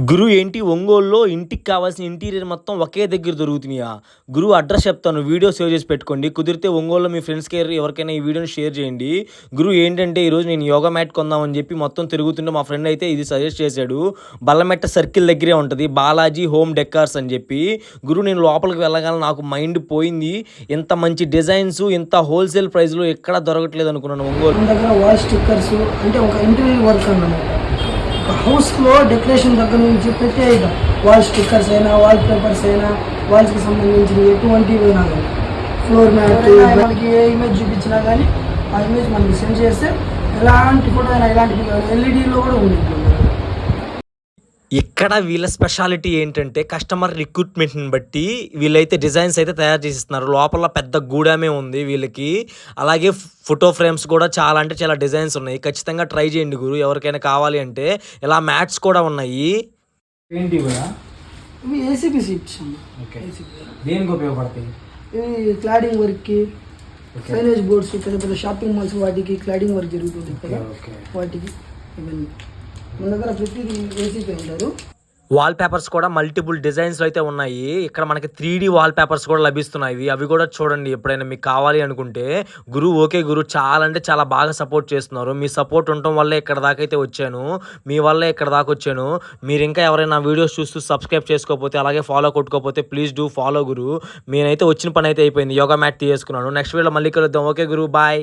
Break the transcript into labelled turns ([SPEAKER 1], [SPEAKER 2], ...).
[SPEAKER 1] గురు ఏంటి ఒంగోలులో ఇంటికి కావాల్సిన ఇంటీరియర్ మొత్తం ఒకే దగ్గర దొరుకుతున్నాయా? గురువు అడ్రస్ చెప్తాను. వీడియో సేవ్ చేసి పెట్టుకోండి. కుదిరితే ఒంగోలులో మీ ఫ్రెండ్స్‌కి ఎవరికైనా ఈ వీడియోని షేర్ చేయండి. గురువు ఏంటంటే ఈరోజు నేను యోగా మ్యాట్ కొందామని చెప్పి మొత్తం తిరుగుతుంటే మా ఫ్రెండ్ అయితే ఇది సజెస్ట్ చేశాడు. బల్లమెట్ట సర్కిల్ దగ్గరే ఉంటది. బాలాజీ హోమ్ డెకార్స్ అని చెప్పి. గురువు నేను లోపలికి వెళ్ళగానే నాకు మైండ్ పోయింది. ఇంత మంచి డిజైన్స్ ఇంత హోల్సేల్ ప్రైస్‌లో ఎక్కడా దొరకట్లేదు అనుకున్నాను ఒంగోలు.
[SPEAKER 2] మన దగ్గర వాల్ స్టిక్కర్స్ అంటే ఒక ఇంటీరియర్ వర్క్ అన్నమాట. హౌస్లో డెకరేషన్ దగ్గర నుంచి ప్రతి ఐటమ్ వాల్ స్టిక్కర్స్ అయినా వాల్ పేపర్స్ అయినా వాల్స్కి సంబంధించిన ఎటువంటివి అయినా కానీ ఫ్లోర్ మ్యాట్ మనకి ఏ ఇమేజ్ చూపించినా కానీ ఆ ఇమేజ్ మనకి సెండ్ చేస్తే ఎలాంటి ఫోటో అయినా ఎలాంటి ఎల్ఈడీలో కూడా ఉంది.
[SPEAKER 1] ఇక్కడ వీళ్ళ స్పెషాలిటీ ఏంటంటే కస్టమర్ రిక్రూట్మెంట్ని బట్టి వీళ్ళైతే డిజైన్స్ అయితే తయారు చేసిస్తున్నారు. లోపల పెద్ద గూడమే ఉంది వీళ్ళకి. అలాగే ఫోటో ఫ్రేమ్స్ కూడా చాలా అంటే చాలా డిజైన్స్ ఉన్నాయి. ఖచ్చితంగా ట్రై చేయండి గురు, ఎవరికైనా కావాలి అంటే. ఇలా మ్యాట్స్ కూడా ఉన్నాయి.
[SPEAKER 3] ఏంటి కూడా
[SPEAKER 2] ఇవి ఏసీపీ సీట్స్
[SPEAKER 3] ఓకే, దేనికి ఉపయోగపడతాయి?
[SPEAKER 2] ఇవి క్లాడింగ్ వర్క్కి, సైనేజ్ బోర్డ్స్, పెద్ద పెద్ద షాపింగ్ మాల్స్ వాటికి క్లాడింగ్ వర్క్ జరుగుతుంది కదా, వాటికి ఇవన్నీ మన దగ్గర ప్రతిదీ ఏసీపీ ఉంటారు.
[SPEAKER 1] వాల్ పేపర్స్ కూడా మల్టిపుల్ డిజైన్స్లో అయితే ఉన్నాయి. ఇక్కడ మనకి 3D వాల్ పేపర్స్ కూడా లభిస్తున్నాయి. అవి కూడా చూడండి ఎప్పుడైనా మీకు కావాలి అనుకుంటే. గురు ఓకే గురు, చాలా అంటే చాలా బాగా సపోర్ట్ చేస్తున్నారు. మీ సపోర్ట్ ఉండటం వల్లే ఇక్కడ దాకా అయితే వచ్చాను. మీ వల్లే ఇక్కడ దాకా వచ్చాను. మీరు ఇంకా ఎవరైనా వీడియోస్ చూస్తూ సబ్స్క్రైబ్ చేసుకోకపోతే అలాగే ఫాలో కొట్టుకోకపోతే ప్లీజ్ డూ ఫాలో గురు. నేనైతే వచ్చిన పని అయితే అయిపోయింది. యోగా మ్యాట్ తీసుకున్నాను. నెక్స్ట్ వీడియోలో మళ్ళీ కలుద్దాం. ఓకే గురు, బాయ్.